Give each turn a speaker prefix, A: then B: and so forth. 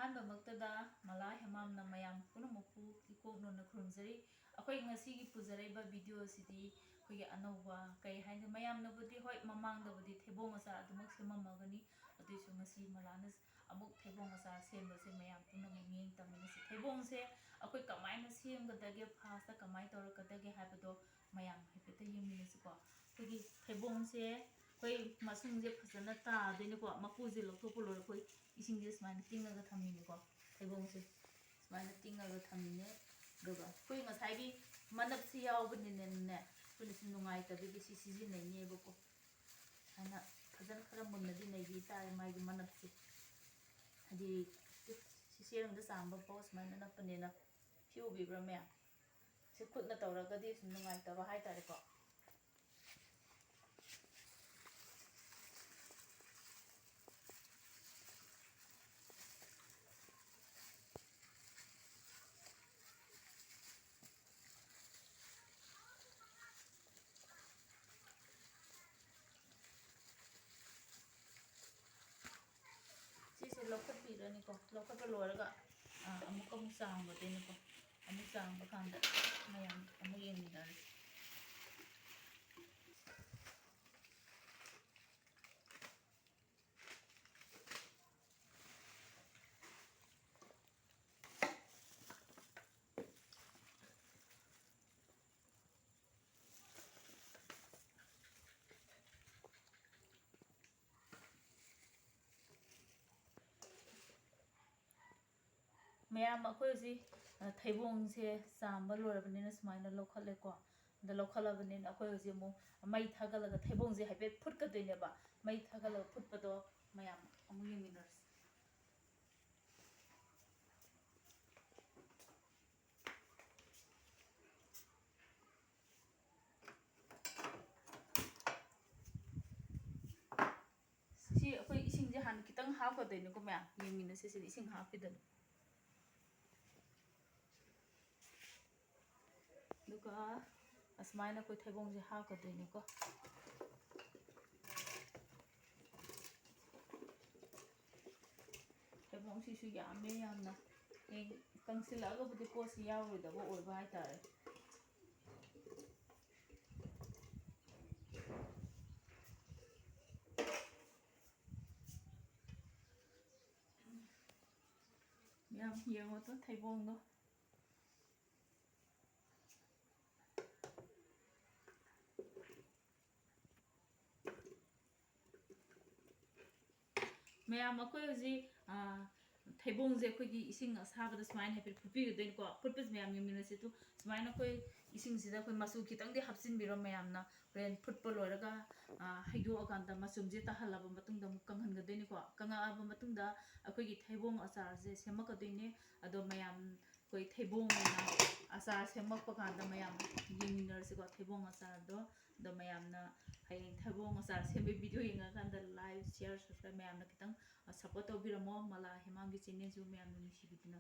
A: ꯑꯍꯥꯟꯕꯃꯛꯇꯗ ꯃꯂꯥ ꯍꯦꯃꯥꯝꯅ ꯃꯌꯥꯝ ꯄꯨꯝꯅꯃꯛꯄꯨ ꯏꯀꯣꯛꯅꯅ ꯈꯨꯔꯨꯝꯖꯔꯤ ꯑꯩꯈꯣꯏ ꯉꯁꯤꯒꯤ ꯄꯨꯖꯔꯛꯏꯕ ꯚꯤꯗꯤꯑꯣꯁꯤꯗꯤ ꯑꯩꯈꯣꯏꯒꯤ ꯑꯅꯧꯕ ꯀꯩ ꯍꯥꯏꯅꯤ ꯃꯌꯥꯝꯅꯕꯨꯗꯤ ꯍꯣꯏ ꯃꯃꯥꯡꯗꯕꯨꯗꯤ ꯊꯩꯕꯣꯡ ꯑꯆꯥꯔ ꯑꯗꯨꯃꯛ ꯁꯦꯝꯃꯝꯃꯒꯅꯤ ꯑꯗꯨꯏꯁꯨ ꯉꯁꯤ ꯃꯂꯥꯅ ꯑꯃꯨꯛ ꯊꯩꯕꯣꯡ ꯑꯆꯥꯔ ꯁꯦꯝꯕꯁꯦ ꯃꯌꯥꯝ ꯄꯨꯝꯅꯃꯛ ꯃꯤꯠꯌꯦꯡ ꯇꯝꯃꯤꯟꯅꯁꯤ ꯊꯩꯕꯣꯡꯁꯦ ꯑꯩꯈꯣꯏ ꯀꯃꯥꯏꯅ ꯁꯦꯝꯒꯗꯒꯦ ꯐꯥꯁꯇ ꯀꯃꯥꯏꯅ ꯇꯧꯔꯛꯀꯗꯒꯦ ꯍꯥꯏꯕꯗꯣ ꯃꯌꯥꯝ ꯍꯥꯏꯐꯦꯠꯇ ꯌꯦꯡꯃꯤꯟꯅꯁꯤꯀꯣ ꯑꯩꯈꯣꯏꯒꯤ ꯊꯩꯕꯣꯡꯁꯦ ꯑꯩꯈꯣꯏ ꯃꯁꯨꯡꯁꯦ ꯐꯖꯅ ꯇꯥꯗꯣꯏꯅꯤꯀꯣ ꯃꯀꯨꯁꯦ ꯂꯧꯊꯣꯛꯄ ꯂꯣꯏꯔ ꯑꯩꯈꯣꯏ ꯏꯁꯤꯡꯁꯦ ꯁꯨꯃꯥꯏꯅ ꯇꯤꯡꯉꯒ ꯊꯝꯃꯤꯅꯤꯀꯣ ꯊꯩꯕꯣꯡꯁꯦ ꯁꯨꯃꯥꯏꯅ ꯇꯤꯡꯉꯒ ꯊꯝꯃꯤꯅꯦ ꯑꯗꯨꯒ ꯑꯩꯈꯣꯏ ꯉꯁꯥꯏꯒꯤ ꯃꯅꯞꯁꯤ ꯌꯥꯎꯕꯅꯤꯅꯅꯦ ꯑꯩꯈꯣꯏꯅꯁꯨ ꯅꯨꯡꯉꯥꯏꯇꯕꯒꯤ ꯁꯤ ꯁꯤꯖꯤꯟꯅꯩꯅꯦꯕꯀꯣ ꯍꯥꯏꯅ ꯐꯖꯅ ꯈꯔ ꯃꯨꯟꯅꯗꯤ ꯅꯩꯕꯤ ꯇꯥꯔꯦ ꯃꯥꯒꯤ ꯃꯅꯞꯁꯦ ꯍꯥꯏꯗꯤ ꯆꯦꯔꯪꯗ ꯆꯥꯝꯕ ꯐꯥꯎ ꯁꯨꯃꯥꯏꯅ ꯅꯞꯄꯅꯤꯅ ꯁꯤ ꯎꯕꯤꯕ꯭ꯔꯥ ꯃꯌꯥꯝ ꯁꯤ ꯈꯨꯠꯅ ꯇꯧꯔꯒꯗꯤ ꯁꯨꯝ ꯅꯨꯡꯉꯥꯏꯇꯕ ꯍꯥꯏꯇꯥꯔꯦꯀꯣ ꯁꯤꯁꯦ ꯂꯧꯈꯠꯄꯤꯔꯅꯤꯀꯣ ꯂꯧꯈꯠꯄ ꯂꯣꯏꯔꯒ ꯑꯃꯨꯛ ꯆꯥꯝꯒꯗꯣꯏꯅꯤꯀꯣ ꯑꯃꯨꯛ ꯆꯥꯝꯕ ꯀꯥꯟꯗ ꯃꯌꯥꯝ ꯑꯃꯨꯛ ꯌꯦꯡꯃꯤꯟꯅꯔꯁꯤ ꯃꯌꯥꯝ ꯑꯩꯈꯣꯏ ꯍꯧꯖꯤꯛ ꯊꯩꯕꯣꯡꯁꯦ ꯆꯥꯝꯕ ꯂꯣꯏꯔꯕꯅꯤꯅ ꯁꯨꯃꯥꯏꯅ ꯂꯧꯈꯠꯂꯦꯀꯣ ꯑꯗ ꯂꯧꯈꯠꯂꯕꯅꯤꯅ ꯑꯩꯈꯣꯏ ꯍꯧꯖꯤꯛ ꯑꯃꯨꯛ ꯃꯩ ꯊꯥꯒꯠꯂꯒ ꯊꯩꯕꯣꯡꯁꯦ ꯍꯥꯏꯐꯦꯠ ꯐꯨꯠꯀꯗꯣꯏꯅꯦꯕ ꯃꯩ ꯊꯥꯒꯠꯂꯒ ꯐꯨꯠꯄꯗꯣ ꯃꯌꯥꯝ ꯑꯃꯨꯛ ꯌꯦꯡꯃꯤꯟꯅꯔꯁꯤ ꯁꯤ ꯑꯩꯈꯣꯏ ꯏꯁꯤꯡꯁꯦ ꯍꯥꯟꯅ ꯈꯤꯇꯪ ꯍꯥꯞꯀꯗꯣꯏꯅꯤꯀꯣ ꯃꯌꯥꯝ ꯌꯦꯡꯃꯤꯟꯅꯁꯤ ꯁꯤꯗ ꯏꯁꯤꯡ ꯍꯥꯞꯄꯤꯗꯅ ꯑꯗꯨꯒ ꯑꯁꯨꯃꯥꯏꯅ ꯑꯩꯈꯣই ꯊꯩꯕꯣꯡꯁꯦ ꯍꯥꯞꯀꯗꯣꯏꯅꯤꯀꯣ ꯊꯩꯕꯣꯡꯁꯤꯁꯨ ꯌꯥꯝꯃꯦ ꯌꯥꯝꯅ ꯀꯪꯁꯤꯜꯂꯛꯑꯒꯕꯨꯗꯤ ꯄꯣꯠꯁꯤ ꯌꯥꯎꯔꯣꯏꯗꯕ ꯑꯣꯏꯕ ꯍꯥꯏꯇꯥꯔꯦ ꯌꯥꯝ ꯌꯦꯡꯉꯣꯇꯣ ꯊꯩꯕꯣꯡꯗꯣ ꯃꯌꯥꯝ ꯑꯩꯈꯣꯏ ꯍꯧꯖꯤꯛ ꯊꯩꯕꯣꯡꯁꯦ ꯑꯩꯈꯣꯏꯒꯤ ꯏꯁꯤꯡ ꯑꯁꯥꯕꯗ ꯁꯨꯃꯥꯏꯅ ꯍꯥꯏꯐꯦꯠ ꯐꯨꯠꯄꯤꯒꯗꯣꯏꯅꯤꯀꯣ ꯐꯨꯠꯄꯁꯦ ꯃꯌꯥꯝ ꯌꯦꯡꯃꯤꯟꯅꯁꯤ ꯑꯗꯨ ꯁꯨꯃꯥꯏꯅ ꯑꯩꯈꯣꯏ ꯏꯁꯤꯡꯁꯤꯗ ꯑꯩꯈꯣꯏ ꯃꯆꯨ ꯈꯤꯇꯪꯗꯤ ꯍꯥꯞꯆꯤꯟꯕꯤꯔꯣ ꯃꯌꯥꯝꯅ ꯍꯣꯔꯦꯟ ꯐꯨꯠꯄ ꯂꯣꯏꯔꯒ ꯍꯩꯗꯣꯛꯑꯀꯥꯟꯗ ꯃꯆꯨꯝꯁꯦ ꯇꯥꯍꯜꯂꯕ ꯃꯇꯨꯡꯗ ꯑꯃꯨꯛ ꯀꯪꯍꯟꯒꯗꯣꯏꯅꯤꯀꯣ ꯀꯪꯉꯛꯑꯕ ꯃꯇꯨꯡꯗ ꯑꯩꯈꯣꯏꯒꯤ ꯊꯩꯕꯣꯡ ꯑꯆꯥꯔꯁꯦ ꯁꯦꯝꯃꯛꯀꯗꯣꯏꯅꯦ ꯑꯗꯣ ꯃꯌꯥꯝ ꯑꯩꯈꯣꯏ ꯊꯩꯕꯣꯡ ꯑꯆꯥꯔ ꯁꯦꯝꯃꯛꯄ ꯀꯥꯟꯗ ꯃꯌꯥꯝ ꯌꯦꯡꯃꯤꯟꯅꯔꯁꯤꯀꯣ ꯊꯩꯕꯣꯡ ꯑꯆꯥꯔꯗꯣ ꯑꯗꯣ ꯃꯌꯥꯝꯅ ꯍꯌꯦꯡ ꯊꯩꯕꯣꯡ ꯑꯆꯥꯔ ꯁꯦꯝꯕꯒꯤ ꯚꯤꯗꯤꯑꯣ ꯌꯦꯡꯉꯀꯥꯟꯗ ꯂꯥꯏꯛ ꯁꯤꯌꯔ ꯁꯕꯁꯀ꯭ꯔꯥꯏꯕ ꯃꯌꯥꯝꯅ ꯈꯤꯇꯪ ꯁꯞꯄꯣꯔꯠ ꯇꯧꯕꯤꯔꯝꯃꯣ ꯃꯂꯥ ꯍꯦꯃꯥꯝꯒꯤ ꯆꯦꯅꯦꯜꯁꯨ ꯃꯌꯥꯝꯅ ꯅꯨꯡꯁꯤꯕꯤꯗꯨꯅ